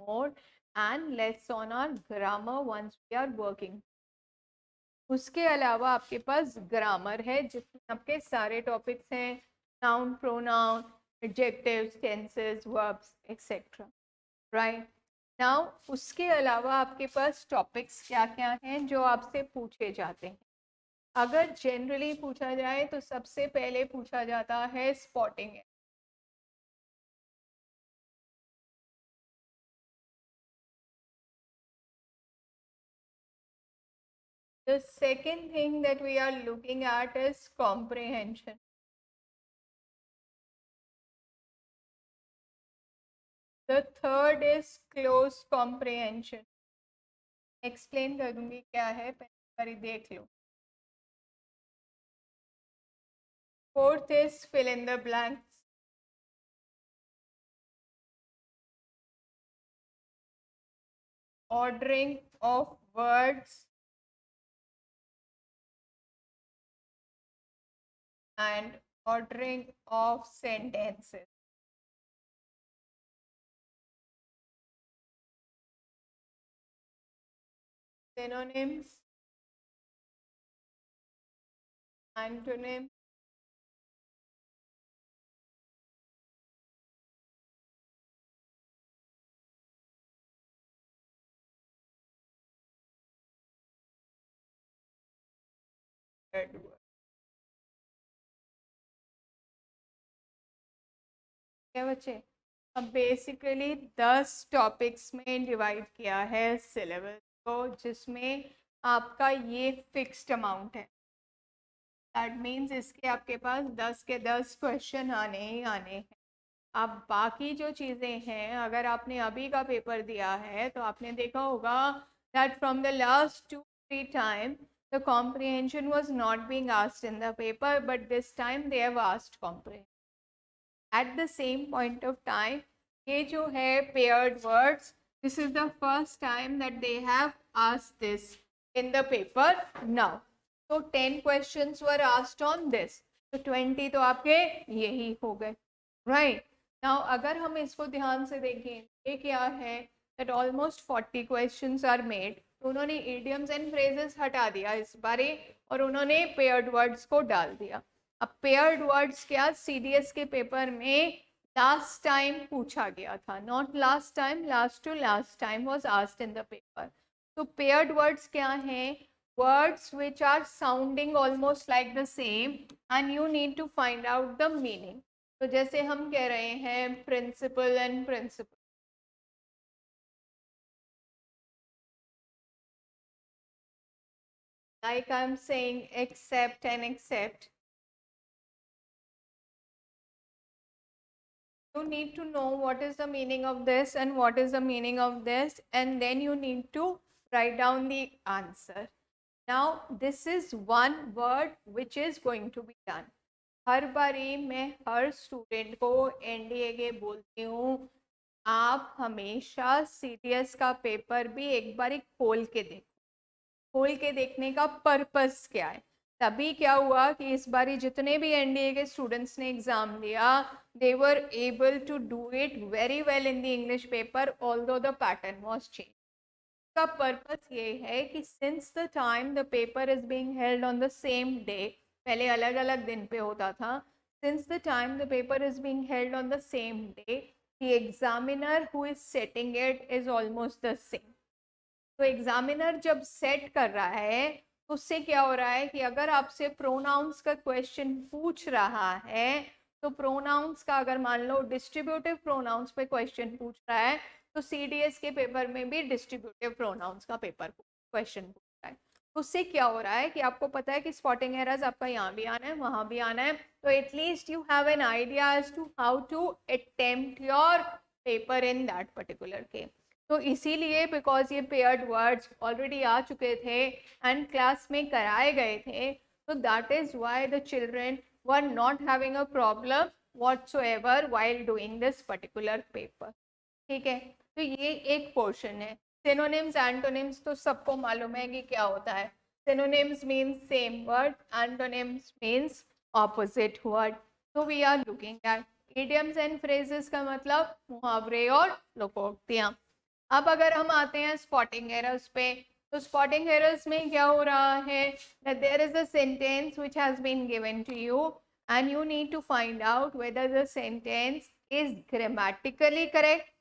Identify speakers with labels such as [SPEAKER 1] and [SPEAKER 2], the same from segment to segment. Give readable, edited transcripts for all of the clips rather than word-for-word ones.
[SPEAKER 1] more and less on our grammar once we are working. उसके अलावा आपके पास grammar है जिसमें आपके सारे टॉपिक्स हैं, noun, pronoun, adjectives, tenses, verbs etcetera, right. Now उसके अलावा आपके पास टॉपिक्स क्या क्या हैं जो आपसे पूछे जाते हैं। अगर जनरली पूछा जाए तो सबसे पहले पूछा जाता है spotting. The second thing that we are looking at is comprehension. The third is close comprehension. Explain कर दूंगी क्या है, पहले बारी देख लो. Fourth is fill in the blanks. Ordering of words and ordering of sentences. Synonyms, antonyms, third word. क्या बच्चे, अब बेसिकली 10 टॉपिक्स में डिवाइड किया है सिलेबस को, जिसमें आपका ये फिक्स्ड अमाउंट है. दैट मीन्स इसके आपके पास 10 के 10 क्वेश्चन आने ही आने हैं. अब बाकी जो चीज़ें हैं, अगर आपने अभी का पेपर दिया है तो आपने देखा होगा that from the last 2-3 time the comprehension was not being asked in the paper, but this time they have asked comprehension. At the same point of time, ये जो है paired words, this is the first time that they have asked this in the paper now. So 10 questions were asked on this, तो 20 तो आपके यही हो गए, right? Now अगर हम इसको ध्यान से देखें, ये क्या है that almost 40 questions are made. तो उन्होंने idioms and phrases हटा दिया इस बारे और उन्होंने paired words को डाल दिया. अब पेयर्ड वर्ड्स क्या सीडीएस के पेपर में लास्ट टाइम पूछा गया था, not last time, last to last time was asked in the paper. तो पेयर्ड वर्ड्स क्या हैं? Words which are sounding almost like the same and you need to find out the meaning. तो जैसे हम कह रहे हैं principal and principle, like I'm saying accept and accept. You need to know what is the meaning of this and what is the meaning of this, and then you need to write down the answer. Now this is one word which is going to be done. हर बारी मैं हर student को NDA के बोलती हूँ, आप हमेशा CDS का paper भी एक बारी खोल के देखो. खोल के देखने का पर्पस क्या है? तभी क्या हुआ कि इस बारी जितने भी एनडीए के स्टूडेंट्स ने एग्जाम दिया, they were able to do it very well in the English paper, although the pattern was changed. का पर्पस ये है कि since the time the paper is being held on the same day, पहले अलग अलग दिन पे होता था, since the time the paper is being held on the same day, the examiner who is setting it is almost the same. तो examiner जब set कर रहा है तो उससे क्या हो रहा है कि अगर आपसे प्रोनाउंस का क्वेश्चन पूछ रहा है, तो प्रोनाउंस का अगर मान लो डिस्ट्रीब्यूटिव प्रोनाउंस पे क्वेश्चन पूछ रहा है, तो सीडीएस के पेपर में भी डिस्ट्रीब्यूटिव प्रोनाउंस का पेपर क्वेश्चन पूछ रहा है. तो उससे क्या हो रहा है कि आपको पता है कि स्पॉटिंग एरर्स आपका यहाँ भी आना है, वहाँ भी आना है, तो at least you have an idea as to how to attempt your paper in that particular case. तो इसीलिए बिकॉज ये पेयर्ड वर्ड्स ऑलरेडी आ चुके थे एंड क्लास में कराए गए थे, तो that is why the children were not having a problem whatsoever while doing this particular paper. ठीक है, तो ये एक पोर्शन है. सिनोनिम्स एंटोनिम्स तो सबको मालूम है कि क्या होता है. Synonyms means same word, antonyms means opposite word. तो we are looking at idioms and phrases का मतलब मुहावरे और लोकोक्तियां. अब अगर हम आते हैं स्पॉटिंग एरर्स पे, तो स्पॉटिंग एरर्स में क्या हो रहा है, that there is a sentence which has been given to you and you need to find out whether the sentence is grammatically correct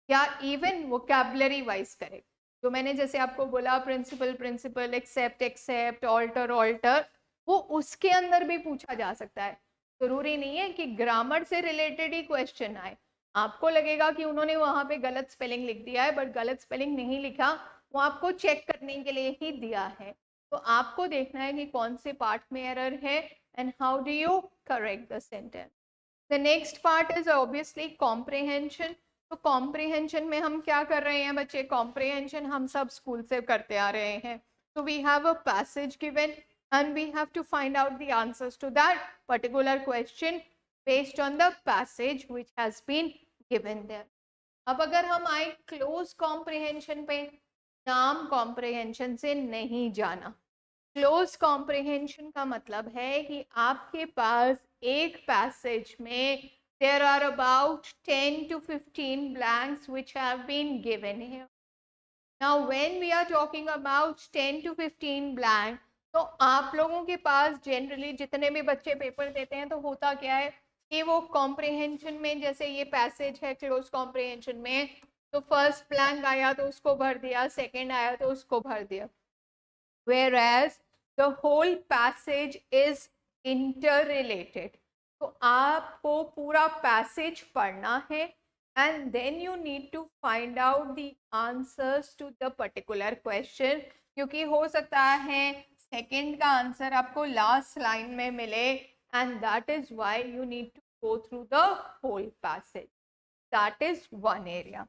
[SPEAKER 1] या इवन वोकैबुलरी वाइज करेक्ट। जो मैंने जैसे आपको बोला principal principle, accept except, alter altar, वो उसके अंदर भी पूछा जा सकता है। जरूरी नहीं है कि ग्रामर से रिलेटेड ही क्वेश्चन आए। आपको लगेगा कि उन्होंने वहां पे गलत स्पेलिंग लिख दिया है, बट गलत स्पेलिंग नहीं लिखा, वो आपको चेक करने के लिए ही दिया है। तो आपको देखना है कि कौन से पार्ट में एरर है and how do you correct the sentence. The next part is obviously comprehension. तो कॉम्प्रिहेंशन में हम क्या कर रहे हैं बच्चे, कॉम्प्रिहेंशन हम सब स्कूल से करते आ रहे हैं। तो we have a passage given and we have to find out the answers to that particular question based on the passage which has been given there. अब अगर हम आए क्लोज कॉम्प्रिहेंशन पे, नाम कॉम्प्रिहेंशन से नहीं जाना। क्लोज कॉम्प्रिहेंशन का मतलब है कि आपके पास एक पैसेज में there are about 10 to 15 blanks which have been given here. Now when we are talking about 10 to 15 blank, तो आप लोगों के पास जनरली जितने भी बच्चे पेपर देते हैं तो होता क्या है कि वो कॉम्प्रिहेंशन में, जैसे ये पैसेज है क्लोज कॉम्प्रिहेंशन में, तो फर्स्ट ब्लैंक आया तो उसको भर दिया, सेकंड आया तो उसको भर दिया, whereas the whole passage is interrelated। तो आपको पूरा पैसेज पढ़ना है and then you need to find out the answers to the particular question, क्योंकि हो सकता है सेकंड का आंसर आपको लास्ट लाइन में मिले and that is why you need to go through the whole passage. That is one area.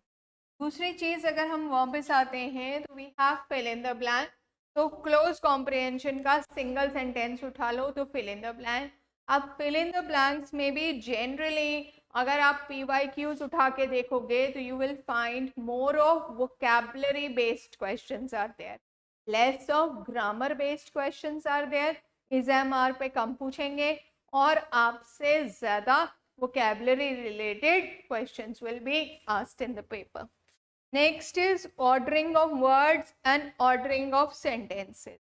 [SPEAKER 1] दूसरी चीज अगर हम वापस आते हैं तो we have fill in the blank. तो क्लोज कॉम्प्रिहेंशन का सिंगल सेंटेंस उठा लो तो फिल इन द ब्लैंक। अब फिल इन द ब्लैंक्स में भी जनरली अगर आप PYQs उठा के देखोगे तो you will find more of vocabulary based questions are there, less of grammar based questions are there. Exam पे कम पूछेंगे और आपसे ज्यादा vocabulary related questions will be asked in the paper. Next is ordering of words and ordering of sentences.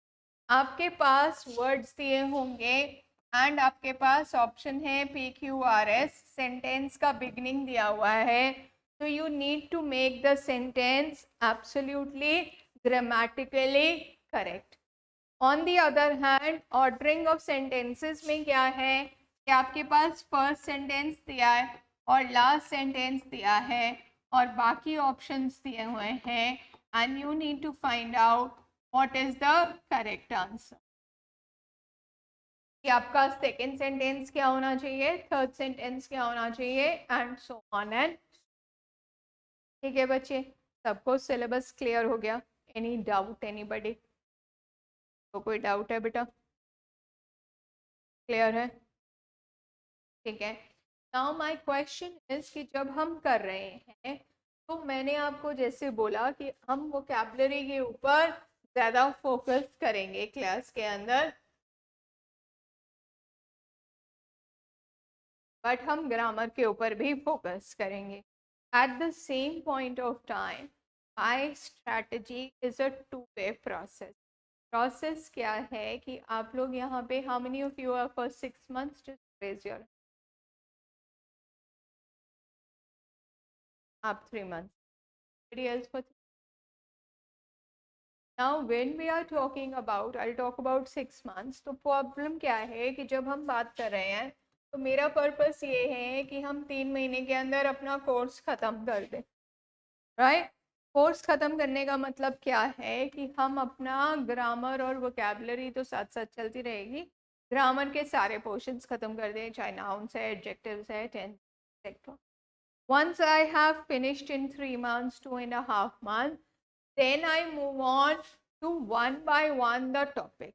[SPEAKER 1] आपके पास words दिए होंगे and आपके पास ऑप्शन है PQRS, सेंटेंस का बिगनिंग दिया हुआ है, तो you need to make the sentence absolutely grammatically correct. On the other hand ordering of sentences में क्या है कि आपके पास फर्स्ट सेंटेंस दिया है और लास्ट सेंटेंस दिया है और बाकी ऑप्शंस दिए हुए हैं and you need to find out what is the correct answer. कि आपका सेकेंड सेंटेंस क्या होना चाहिए, थर्ड सेंटेंस क्या होना चाहिए एंड सो ऑन एंड। ठीक है बच्चे, सबको सिलेबस क्लियर हो गया? Any doubt anybody? तो कोई डाउट है बेटा? क्लियर है? ठीक है। नाउ माय क्वेश्चन इज कि जब हम कर रहे हैं तो मैंने आपको जैसे बोला कि हम वोकैबुलरी के ऊपर ज़्यादा फोकस करेंगे क्लास के अंदर, बट हम ग्रामर के ऊपर भी फोकस करेंगे। At the same point of time my strategy is a two way process. Process क्या है कि आप लोग यहाँ पे, how many of you are for 6 months? Just raise your, आप 3 months, anybody else for? Now when we are talking about, I'll talk about 6 months। तो problem क्या है कि जब हम बात कर रहे हैं तो मेरा पर्पस ये है कि हम 3 महीने के अंदर अपना कोर्स ख़त्म कर दें, राइट? कोर्स ख़त्म करने का मतलब क्या है कि हम अपना ग्रामर और वोकैबुलरी तो साथ साथ चलती रहेगी, ग्रामर के सारे पोर्शंस ख़त्म कर दें, चाहे नाउन्स है, एडजेक्टिव्स है, tense etcetera. Once I have finished in 3 months, 2.5 months, then I move on to one by one the topic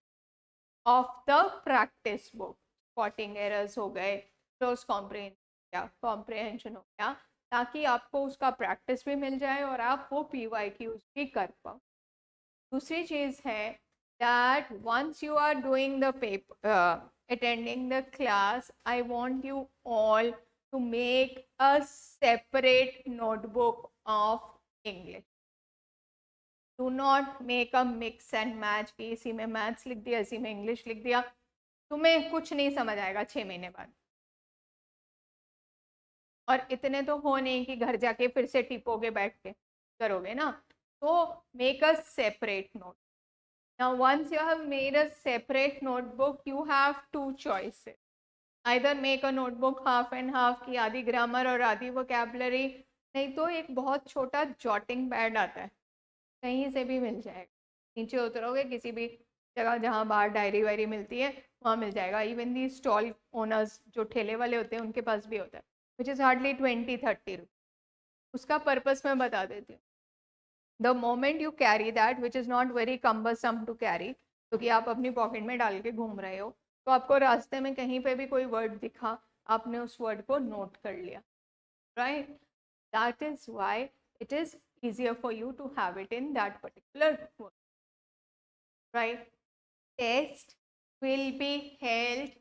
[SPEAKER 1] of the practice book. Spotting errors हो गए, close comprehension हो गया, ताकि आपको उसका प्रैक्टिस भी मिल जाए और आप वो PYQs भी कर पाओ। दूसरी चीज़ है that once you are doing the paper, attending the class, I want you all to make a separate notebook of English. Do not make a mix and match कि इसी में मैथ्स लिख दिया, इसी में इंग्लिश लिख दिया, तुम्हें कुछ नहीं समझ आएगा 6 महीने बाद। और इतने तो हो नहीं कि घर जाके फिर से टिपोगे बैठ के, करोगे ना। तो make a separate note. Now once you have made a separate notebook, you have two choices. Either make a notebook half and half की, आधी ग्रामर और आधी वोकैबुलरी, नहीं तो एक बहुत छोटा जॉटिंग पैड आता है, कहीं से भी मिल जाएगा। नीचे उतरोगे किसी भी जगह जहाँ बाहर डायरी वायरी मिलती है वहाँ मिल जाएगा। इवन दी स्टॉल ओनर्स जो ठेले वाले होते हैं उनके पास भी होता है, विच इज़ हार्डली 20-30 रुपीज। उसका पर्पस मैं बता देती हूँ। The moment you carry that which is not very cumbersome to carry, क्योंकि आप अपनी पॉकेट में डाल के घूम रहे हो, तो आपको रास्ते में कहीं पे भी कोई वर्ड दिखा, आपने उस वर्ड को नोट कर लिया, right? That is why it is easier for you to have it in that particular word, right? Test will be held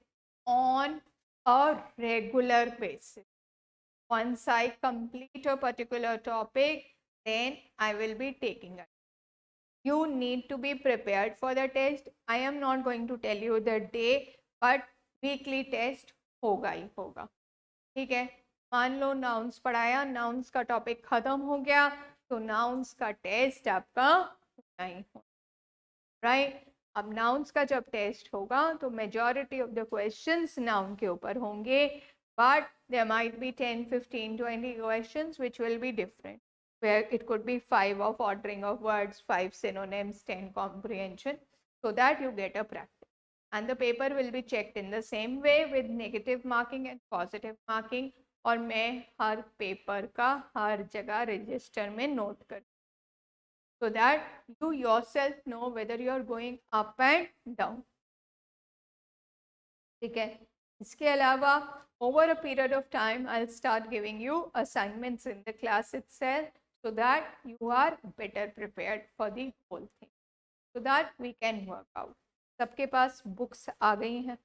[SPEAKER 1] on a regular basis. Once I complete a particular topic, then I will be taking it. You need to be prepared for the test. I am not going to tell you the day, but weekly test होगा ही होगा, ठीक है? मान लो nouns पढ़ाया, nouns का topic खत्म हो गया, तो नाउन्स का टेस्ट आपका होना ही हो, राइट? अब नाउन्स का जब टेस्ट होगा तो majority of the questions noun के ऊपर होंगे, but there might be 10, 15, 20 questions which will be different, where it could be 5 of ordering of words, 5 synonyms, 10 comprehension, so that you get a practice. And the paper will be checked in the same way with negative marking and positive marking. और मैं हर paper का हर जगह register में note कर, so that you yourself know whether you are going up and down, ठीक है? इसके अलावा over a period of time I'll start giving you assignments in the class itself, so that you are better prepared for the whole thing, so that we can work out. सबके पास books आ गई हैं?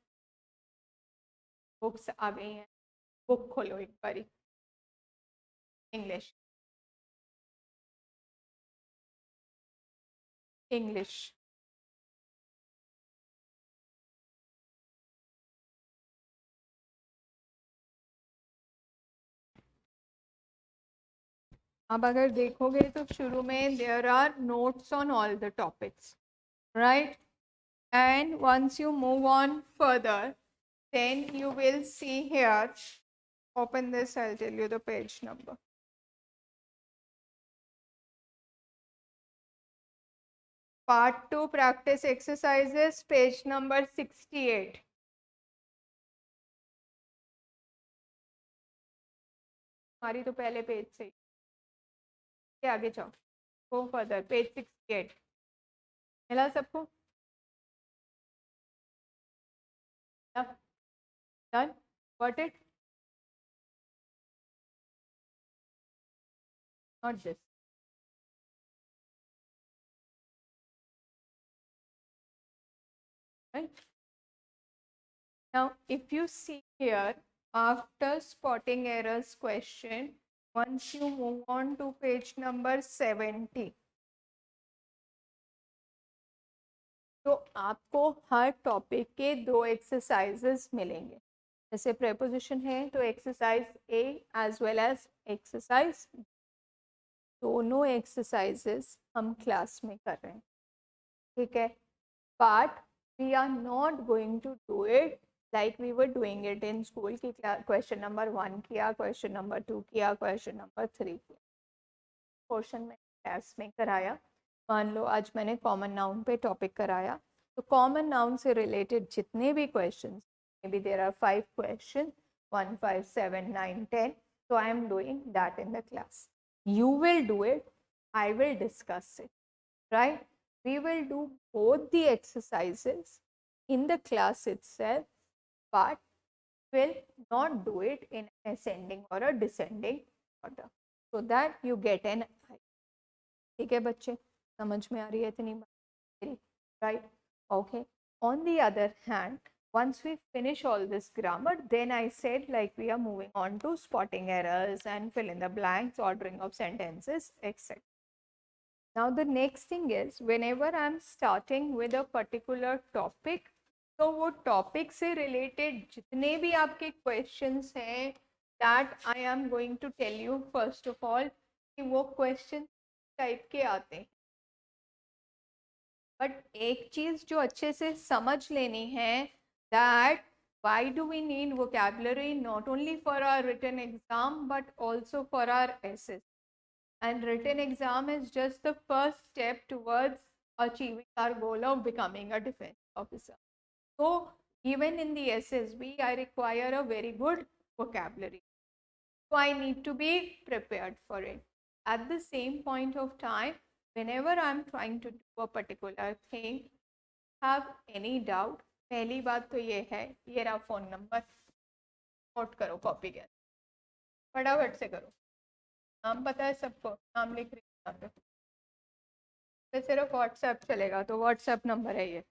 [SPEAKER 1] Books आ गई हैं? Book खोलो एक बारी। English, English, अब अगर देखोगे तो शुरू में there are notes on all the topics, right? And once you move on further, then you will see here, open this, I'll tell you the page number. Part 2 practice exercises, page number 68. हमारी तो पहले page से आगे जाओ, go further, page 68 मिला सबको? Done? Got it? Not this. Right? Now, if you see here, after spotting errors question, once you move on to page number 70, तो आपको हर टॉपिक के 2 एक्सरसाइजेस मिलेंगे। जैसे प्रेपोजिशन है तो exercise A as well as exercise, दोनों exercises हम class में कर रहे हैं, ठीक है? But we are not going to do it like we were doing it in school की। क्वेश्चन नंबर 1 किया, क्वेश्चन नंबर 2 किया, क्वेश्चन नंबर 3 किया, पोर्शन में क्लास में कराया। मान लो आज मैंने कॉमन नाउन पे टॉपिक कराया, तो कॉमन नाउन से रिलेटेड जितने भी questions, maybe there are 5 question, 1, 5, 7, 9, 10, so I am doing that in the class. You will do it, I will discuss it, right? We will do both the exercises in the class itself, but will not do it in ascending or a descending order, so that you get an idea. ठीक है बच्चे, समझ में आ रही है इतनी बात, right? Okay. On the other hand, once we finish all this grammar, then I said like we are moving on to spotting errors and fill in the blanks, ordering of sentences, etc. Now the next thing is, whenever I'm starting with a particular topic, तो वो topic से related जितने भी आपके questions हैं, that I am going to tell you first of all कि वो question type के आते हैं. बट एक चीज जो अच्छे से समझ लेनी है, that why do we need vocabulary not only for our written exam but also for our essays. And written exam is just the first step towards achieving our goal of becoming a defense officer. So even in the SSB, I require a very good vocabulary. So I need to be prepared for it. At the same point of time, whenever I'm trying to do a particular thing, have any doubt, पहली बात तो ये है, ये रहा phone number, note करो copy के, फटाफट से करो. नाम पता है सबको, नाम लिख रही हूँ, सिर्फ व्हाट्सएप चलेगा, तो व्हाट्सएप नंबर है ये.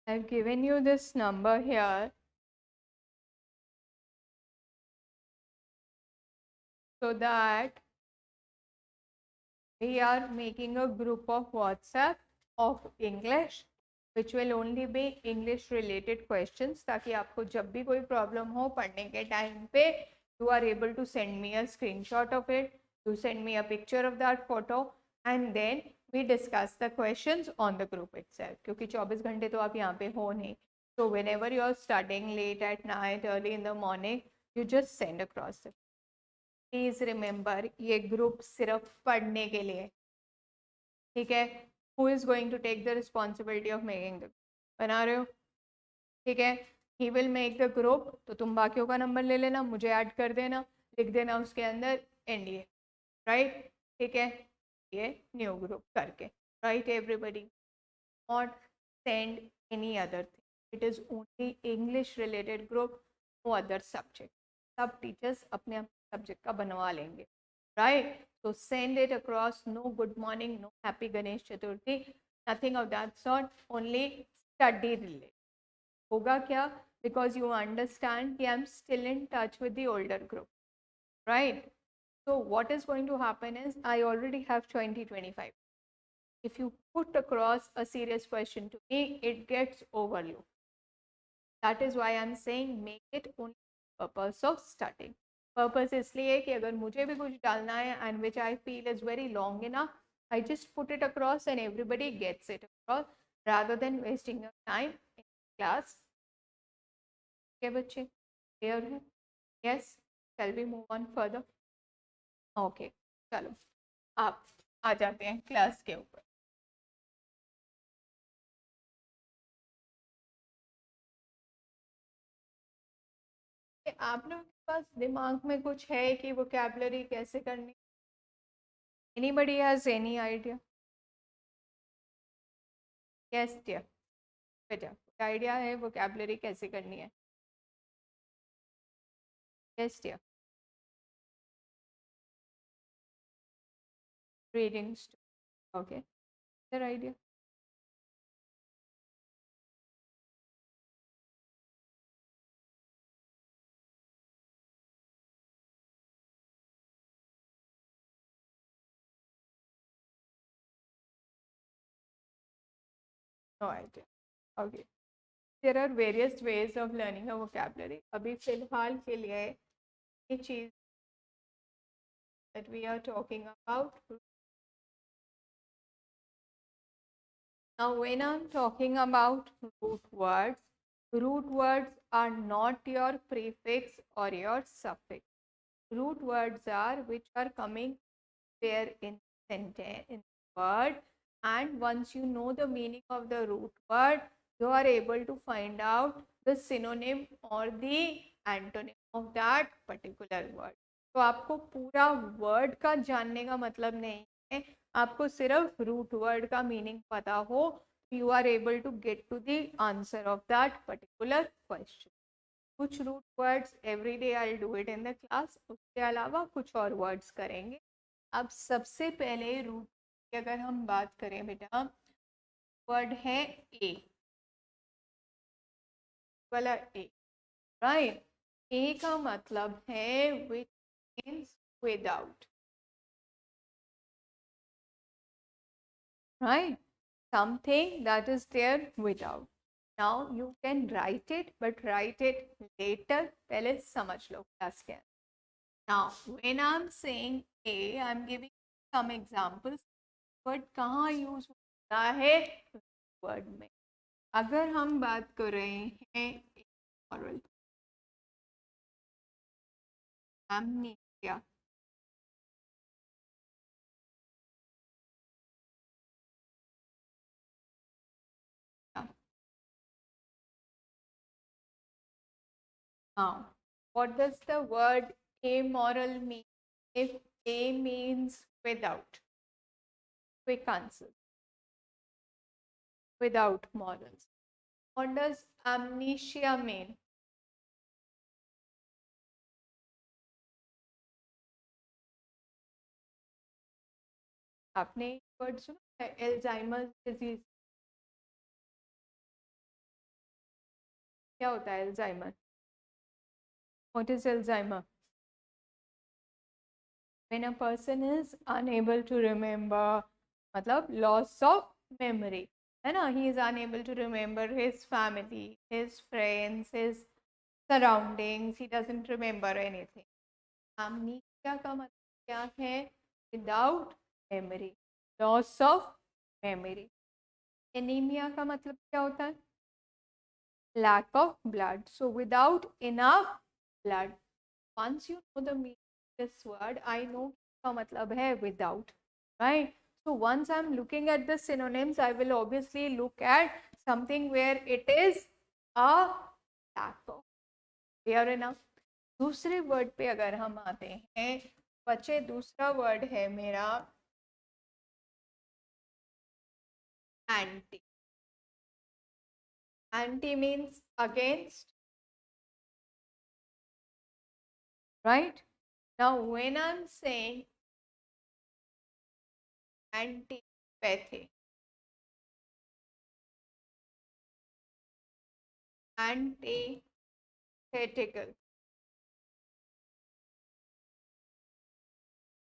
[SPEAKER 1] I've given you this number here so that we are making a group of WhatsApp of English which will only be English related questions, ताकि आपको जब भी कोई प्रॉब्लम हो पढ़ने के टाइम पे, you are able to send me a screenshot of it, you send me a picture of that photo, and then we discuss the questions on the group itself. क्योंकि 24 घंटे तो आप यहाँ पे हो नहीं. So whenever you are studying late at night, early in the morning, you just send across it. Please remember, ये group सिर्फ पढ़ने के लिए, ठीक है. Who is going to take the responsibility of making the, बना रहे हो, ठीक है. He will make the group, तो तुम बाकियों का नंबर ले लेना, मुझे ऐड कर देना, लिख देना उसके अंदर एनडीए, राइट, ठीक है. ये न्यू ग्रुप करके, right everybody. Not send any other thing, it is only English related group, no other subject. सब टीचर्स अपने सब्जेक्ट का बनवा लेंगे, right. So send it across. No good morning, no happy Ganesh Chaturthi, nothing of that sort. Only study related. होगा क्या? Because you understand कि I'm still in touch with the older group, right? So what is going to happen is, I already have 2025. If you put across a serious question to me, it gets overlooked. That is why I'm saying make it only purpose of studying. Purpose इसलिए कि अगर मुझे भी कुछ डालना है and which I feel is very long enough, I just put it across and everybody gets it across rather than wasting your time in class. क्या बच्चे क्लियर है? Yes, shall we move on further? Okay, चलो आप आ जाते हैं class के ऊपर. आप लोगों के पास दिमाग में कुछ है कि वोकैबुलरी कैसे करनी? Anybody has any idea? Yes dear, बेटा आइडिया है वोकैबुलरी कैसे करनी है? Yes dear. Readings, okay, their idea. No idea. Okay, there are various ways of learning a vocabulary. अभी फिलहाल के लिए ये चीज that we are talking about. Now when I'm talking about root words are not your prefix or your suffix. Root words are which are coming there in sentence, in word, and once you know the meaning of the root word, you are able to find out the synonym or the antonym of that particular word. तो आपको पूरा word का जानने का मतलब नहीं है, आपको सिर्फ रूट वर्ड का मीनिंग पता हो you are able to get to the answer of that particular question. कुछ root words every day I do it in the class, उसके अलावा कुछ और वर्ड्स करेंगे. अब सबसे पहले रूट की अगर हम बात करें बेटा, वर्ड है ए वाला ए, राइट. ए का मतलब है which means without, right? Something that is there without. Now you can write it, but write it later. पहले समझ लो class के. Now when I'm saying A, I'm giving some examples. But कहाँ use होता है word में? अगर हम बात कर रहे हैं oral, amnesia, now, what does the word amoral mean? If A means without, quick answer, without morals. What does amnesia mean? आपने वर्ड सुना है एल्जाइमर डिजीज? क्या होता है Alzheimer? What is Alzheimer? When a person is unable to remember, मतलब loss of memory, है ना? He is unable to remember his family, his friends, his surroundings. He doesn't remember anything. Amnesia का मतलब क्या है? Without memory, loss of memory. Anemia का मतलब क्या होता है? Lack of blood. So without enough blood. Once you know the meaning of this word, I know का मतलब है without, right? So once I'm looking at the synonyms, I will obviously look at something where it is a lack of. Clear enough? दूसरे word पे अगर हम आते हैं बच्चे, दूसरा वर्ड है मेरा anti. Anti means against, right? Now when I'm saying antipathy, antithetical,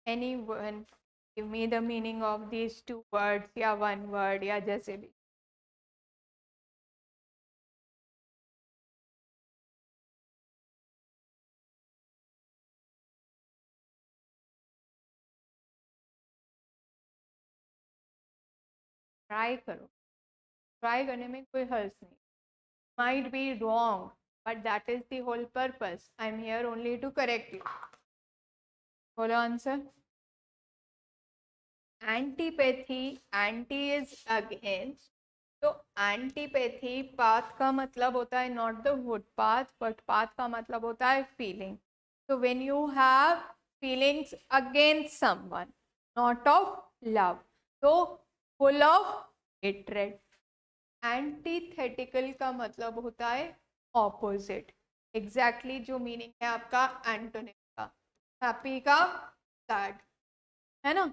[SPEAKER 1] anyone give me the meaning of these two words या one word या जैसे भी. ट्राई करो, ट्राई करने में कोई हर्ज नहीं. Might be wrong, but that is the whole purpose. I'm here only to correct you. बोलो answer. Antipathy, anti is against. तो एंटीपैथी पाथ का मतलब होता है not the wood path, but path का मतलब होता है feeling. So when you have feelings against someone, not of love, so full of hatred. Antithetical का मतलब होता है opposite. Exactly जो meaning है आपका एंटोनिम का. हैप्पी का सैड, है ना?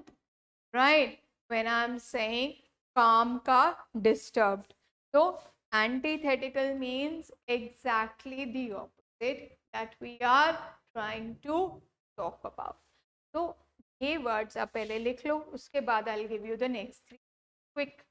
[SPEAKER 1] Right? When I'm saying calm का disturbed. So antithetical means exactly the opposite that we are trying to talk about. So ये words आप पहले लिख लो, उसके बाद I'll give you the next three. Quick.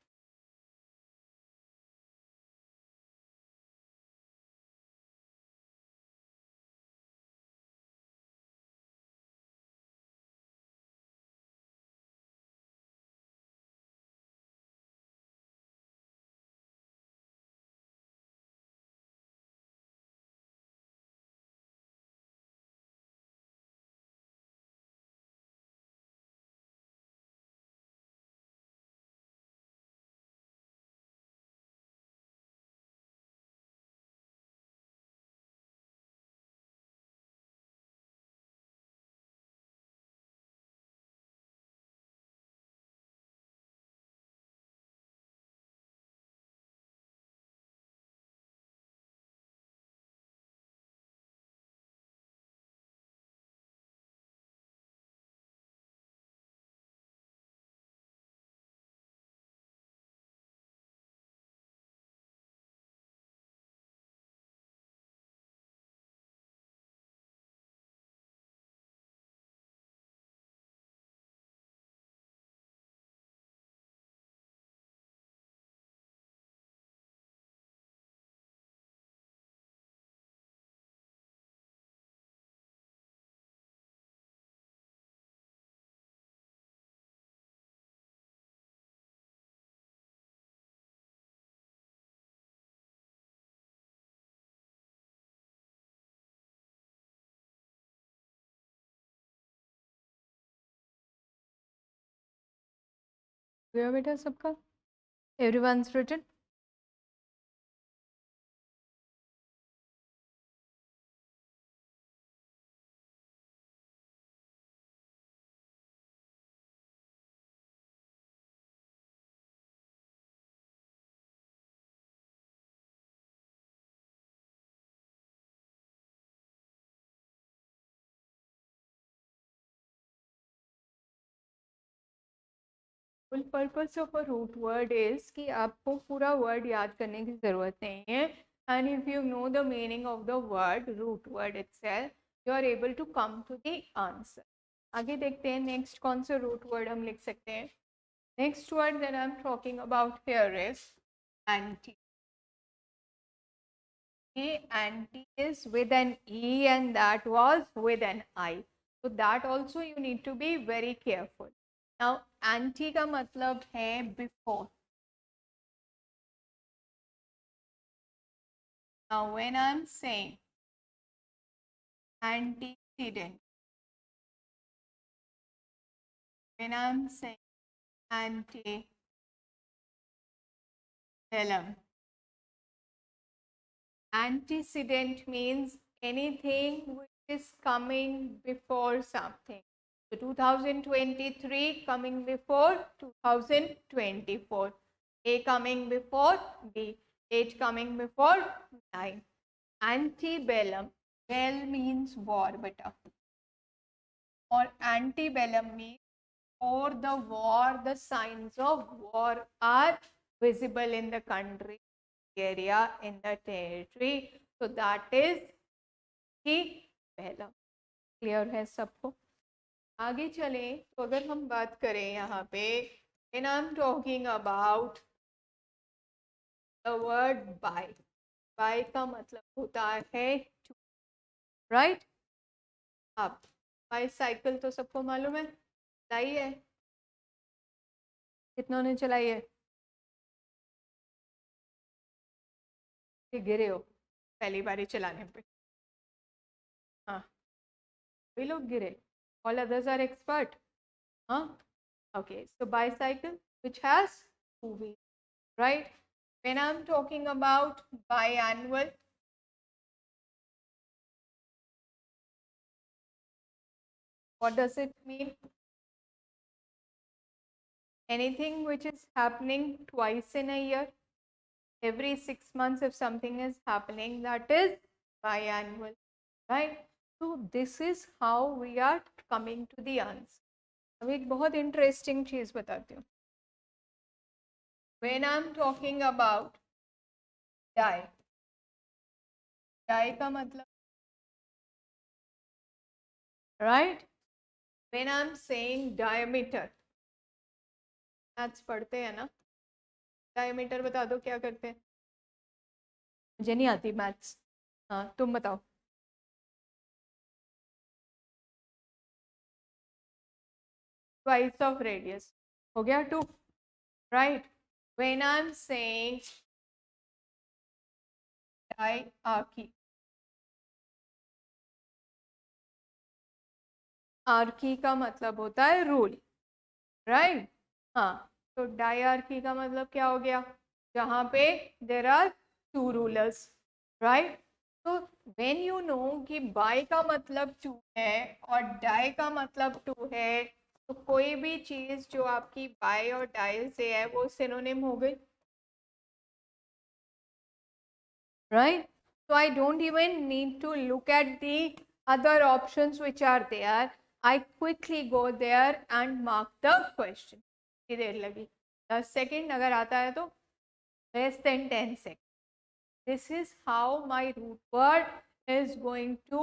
[SPEAKER 1] गया बेटा सबका? Everyone's written? Full purpose of a root word is कि आपको पूरा वर्ड याद करने की ज़रूरत नहीं है, and if you know the meaning of the word root word itself you are able to come to the answer. आगे देखते हैं नेक्स्ट कौन सा रूट वर्ड हम लिख सकते हैं. Next word that I am talking about here is anti. Anti is with an E and that was with an I. So that also you need to be very careful. Now anti का मतलब है before. Now when I'm saying antecedent, when I'm saying antebellum, antecedent means anything which is coming before something. So 2023 coming before 2024. A coming before B. 8 coming before 9. Antebellum. Bell means war, beta. Or antebellum means for the war, the signs of war are visible in the country, area, in the territory. So that is antebellum. Clear है सबको? आगे चले तो अगर हम बात करें यहाँ पे when I'm talking about the word buy. Buy का मतलब होता है to, right? अब बाईसाइकिल तो सबको मालूम है, चलाई है, कितनों ने चलाई है? गिरे हो पहली बारी चलाने पे? हाँ, वे लोग गिरे. All others are expert. Huh? Okay, so bicycle which has two wheels, right? When I'm talking about biannual, what does it mean? Anything which is happening twice in a year, every 6 months if something is happening, that is biannual, right? So this is how we are coming to the answer. अब एक बहुत interesting चीज बताती हूँ. When I'm talking about die, die का मतलब, right? When I'm saying diameter, maths पढ़ते हैं ना, डायमीटर बता दो क्या करते हैं? मुझे नहीं आती मैथ्स. हाँ तुम बताओ. ट्वाइस ऑफ रेडियस हो गया 2, right? When I am saying dyarchy, Archie का मतलब होता है रूल, राइट? हाँ, तो डायआर्की का मतलब क्या हो गया? जहाँ पे there are two rulers, right? तो व्हेन यू नो कि बाय का मतलब 2 है और डाई का मतलब 2 है, तो कोई भी चीज जो आपकी बाय और डाई से है वो सिनोनिम हो गई, right? So I don't even need to look at the other options which are there. I quickly go there and mark the question. कितनी देर लगी? 10 सेकेंड. अगर आता है तो less than 10 seconds. This is how my root word is going to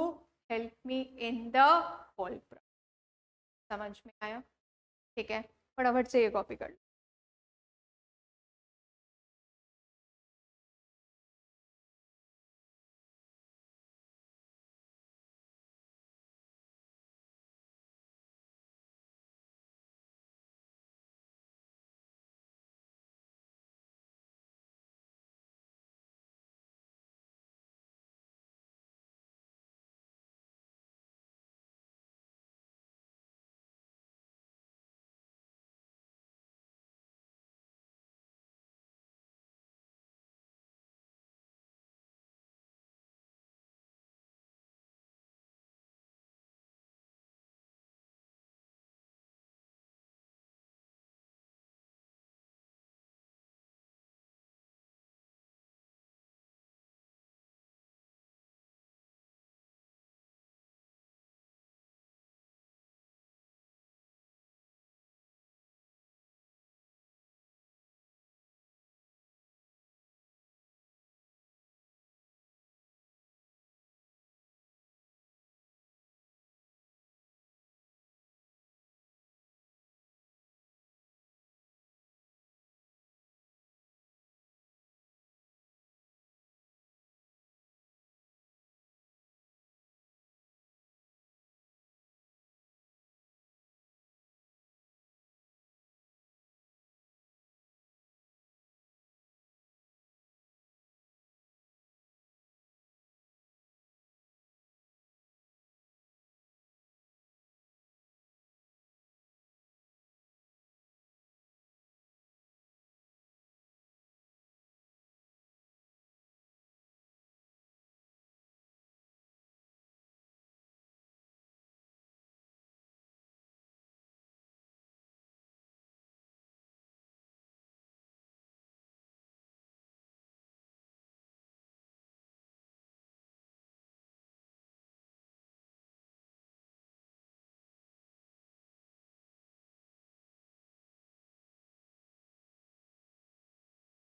[SPEAKER 1] help me in the whole process. समझ में आया? ठीक है, फटाफट से ये कॉपी कर लो.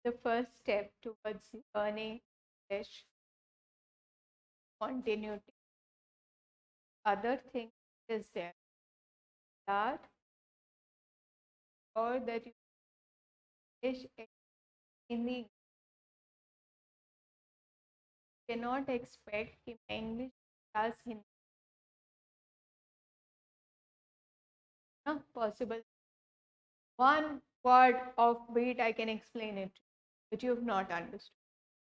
[SPEAKER 1] the first step towards learning English. Continuity. Other thing is there that or that you English in the cannot expect कि मैं English क्लास हिंदी ना possible. One word of beat I can explain it, but you have not understood.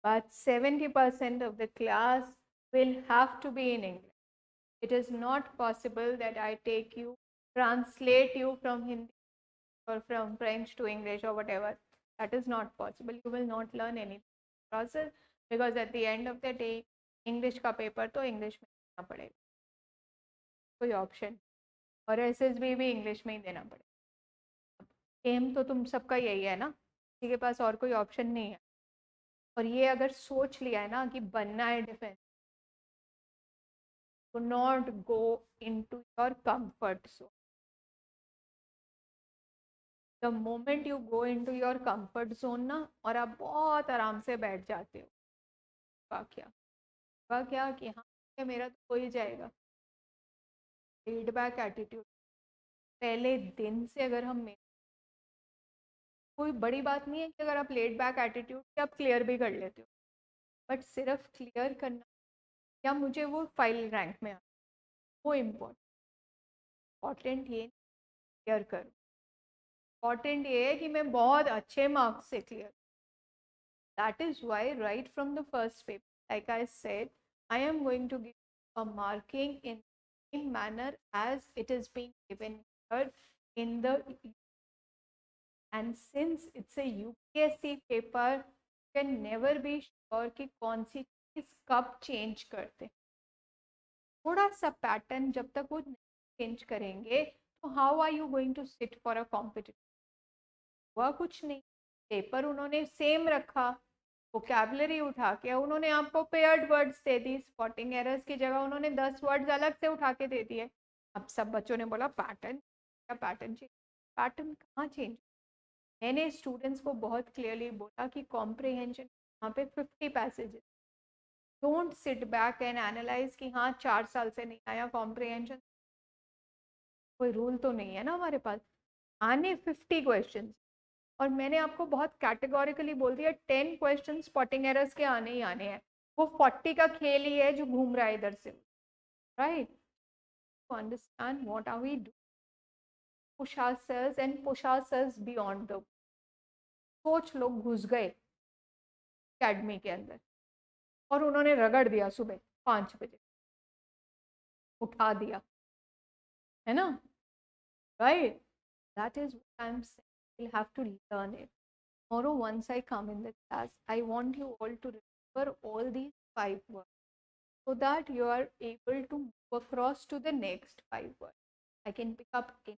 [SPEAKER 1] But 70% of the class will have to be in English. It is not possible that I take you, translate you from Hindi or from French to English or whatever. That is not possible. You will not learn anything process because at the end of the day, English का paper तो English में देना पड़ेगा, कोई option, और SSB भी English में ही देना पड़ेगा. एम तो तुम सबका यही है ना, किसी के पास और कोई ऑप्शन नहीं है. और ये अगर सोच लिया है ना कि बनना है defence, to not go into your comfort zone. The moment you go into your comfort zone ना, और आप बहुत आराम से बैठ जाते हो, क्या कि हाँ मेरा तो हो ही जाएगा. फीडबैक एटीट्यूड पहले दिन से अगर हम कोई बड़ी बात नहीं है कि अगर आप लेट बैक एटीट्यूड से आप क्लियर भी कर लेते हो, बट सिर्फ क्लियर करना या मुझे वो फाइल रैंक में वो इम्पोर्टेंट ये क्लियर करो. इम्पॉर्टेंट ये है कि मैं बहुत अच्छे मार्क्स से clear. That is why right from the first paper, like I said, I am going to give a marking in same manner as it is being given here in the, and since it's a UPSC paper you can never be sure कि कौन सी चीज कब change करते. थोड़ा सा pattern जब तक वो चेंज करेंगे तो how are you going to sit for a competitive. हुआ कुछ नहीं, पेपर उन्होंने सेम रखा, वोकैबुलरी उठा के उन्होंने आपको पेयर्ड वर्ड्स दे दी, स्पॉटिंग एरर्स की जगह उन्होंने 10 वर्ड्स अलग से उठा के दे दिए. अब सब बच्चों ने बोला पैटर्न क्या, पैटर्न चेंज. पैटर्न कहाँ चेंज. मैंने स्टूडेंट्स को बहुत क्लियरली बोला कि कॉम्प्रिहेंशन यहाँ पे 50 passages. Don't sit back and analyse कि हाँ 4 साल से नहीं आया कॉम्प्रिहेंशन, कोई रूल तो नहीं है ना हमारे पास. आने 50 क्वेश्चन, और मैंने आपको बहुत कैटेगोरिकली बोल दिया 10 क्वेश्चन स्पॉटिंग एरर्स के आने ही आने हैं. वो 40 का खेल ही है जो घूम रहा है इधर से, right. To understand what are we do, push ourselves and push ourselves beyond the. सोच लोग घुस गए अकेडमी के अंदर और उन्होंने रगड़ दिया, सुबह 5 बजे उठा दिया, है ना, right. That is what I am saying. You'll have to learn it. Tomorrow, once I come in the class, I want you all to remember all these 5 words so that you are able to move across to the next 5 words. I can pick up any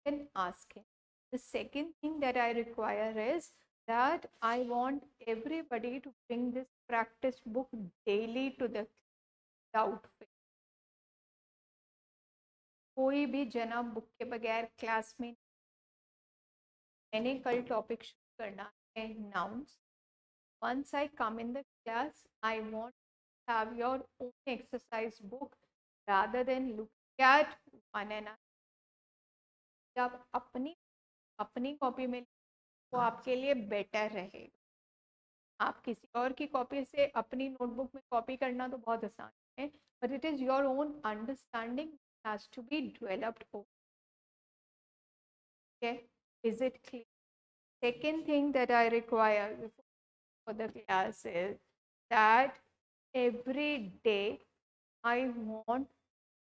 [SPEAKER 1] and ask him. The second thing that I require is that I want everybody to bring this practice book daily to the doubt phase. कोई भी जना book के बगैर class में. मैंने कल topic शुरू करना है nouns. Once I come in the class, I want to have your own exercise book rather than look at one another. जब अपनी अपनी कॉपी में वो आपके लिए बेटर रहेगा. आप किसी और की कॉपी से अपनी नोटबुक में कॉपी करना तो बहुत आसान है, but it is your own understanding has to be developed. Okay, is it clear? Second thing that I require for the class is that every day I want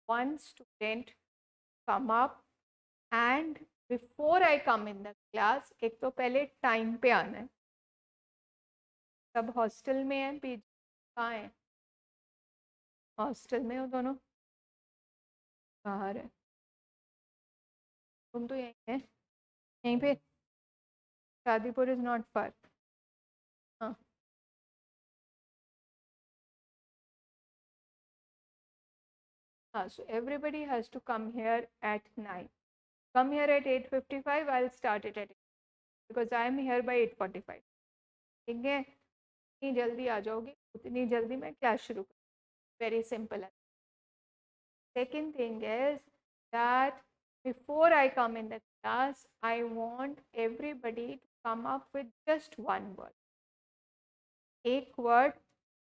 [SPEAKER 1] one student come up and before I come in the class, एक तो पहले time पे आना है. सब hostel में है, PG कहाँ है? हॉस्टल में हो दोनों, बाहर है. तुम तो यहीं है, यहीं पे. Shadipur is not far. हाँ, हाँ. So everybody has to come here at 9. Come here at 8:55. I'll start it at because I am here bye 8:45. ठीक है, जितनी जल्दी आ जाओगे उतनी जल्दी मैं क्लास शुरू करूँ. वेरी सिंपल है. Second thing is that before I come in the class, I want everybody to come up with just one word. एक word,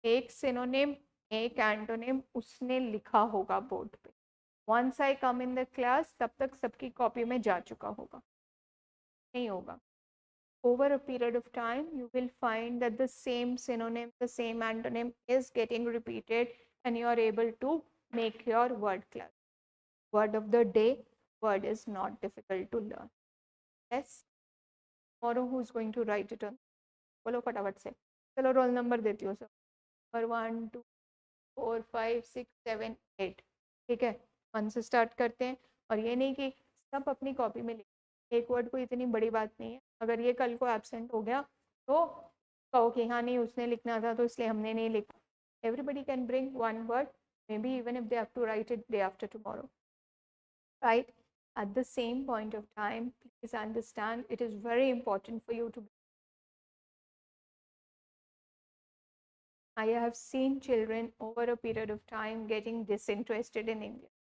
[SPEAKER 1] एक synonym, एक antonym उसने लिखा होगा बोर्ड पे. Once I come in the class, तब तक सबकी कॉपी में जा चुका होगा. नहीं होगा. Over a period of time, you will find that the same synonym, the same antonym is getting repeated and you are able to make your word class. Word of the day, word is not difficult to learn. Yes? Tomorrow who's going to write it on? बोलो फटाफट से. चलो roll number देती हूँ सब. और 1 2 4 5 6 7 8. ठीक है, 1 से स्टार्ट करते हैं. और ये नहीं कि सब अपनी कॉपी में लिखें. एक वर्ड कोई इतनी बड़ी बात नहीं है. अगर ये कल को एब्सेंट हो गया तो कहो कि हाँ नहीं उसने लिखना था तो इसलिए हमने नहीं लिखा. Everybody can bring one word, maybe even if they have to write it day after tomorrow. Right? At the same point of time, please understand it is very important for you to. I have seen children over a period of time getting disinterested in English.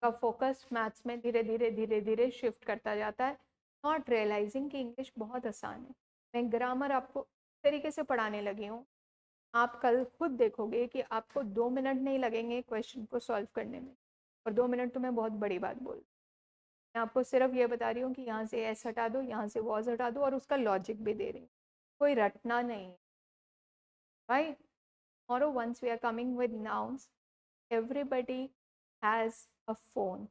[SPEAKER 1] का focus maths में धीरे धीरे धीरे धीरे shift करता जाता है, not realising कि इंग्लिश बहुत आसान है. मैं ग्रामर आपको इस तरीके से पढ़ाने लगी हूँ, आप कल खुद देखोगे कि आपको 2 मिनट नहीं लगेंगे क्वेश्चन को सॉल्व करने में. और 2 मिनट तो मैं बहुत बड़ी बात बोल. मैं आपको सिर्फ ये बता रही हूँ कि यहाँ से एस हटा दो, यहाँ से वॉज हटा दो और उसका लॉजिक भी दे रही हूँ. कोई रटना नहीं. Right? Tomorrow once we are coming with nouns, everybody has a phone,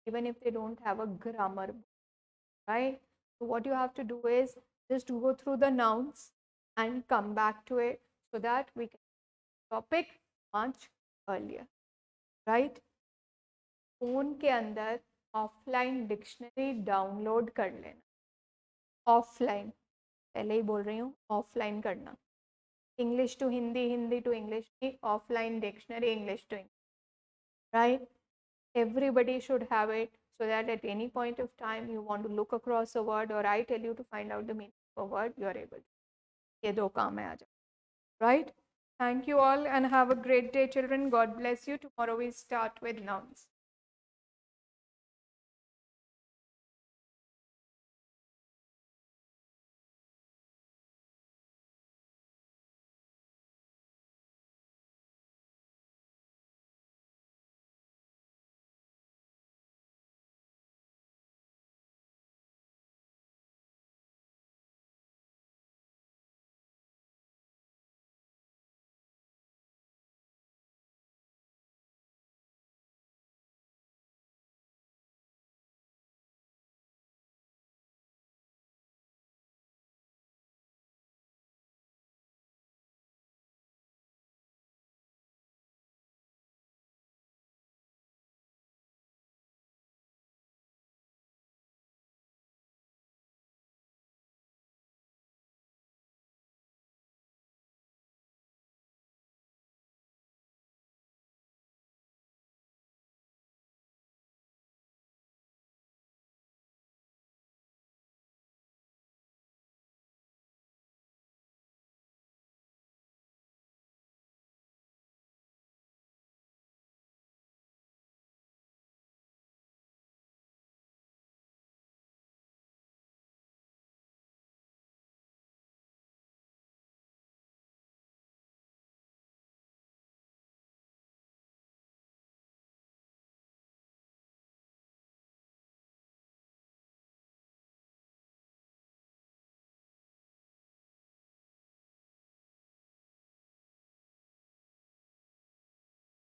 [SPEAKER 1] even if they don't have a grammar book, right? So what you have to do is just go through the nouns and come back to it so that we can topic much earlier, right? Phone के अंदर offline dictionary download कर लेना. Offline, पहले ही बोल रही हूँ, offline करना. English to Hindi, Hindi to English की offline dictionary, English to English. Right? Everybody should have it so that at any point of time you want to look across a word or I tell you to find out the meaning of a word, you are able to. ये दो काम है आज. Right? Thank you all and have a great day, children. God bless you. Tomorrow we start with nouns.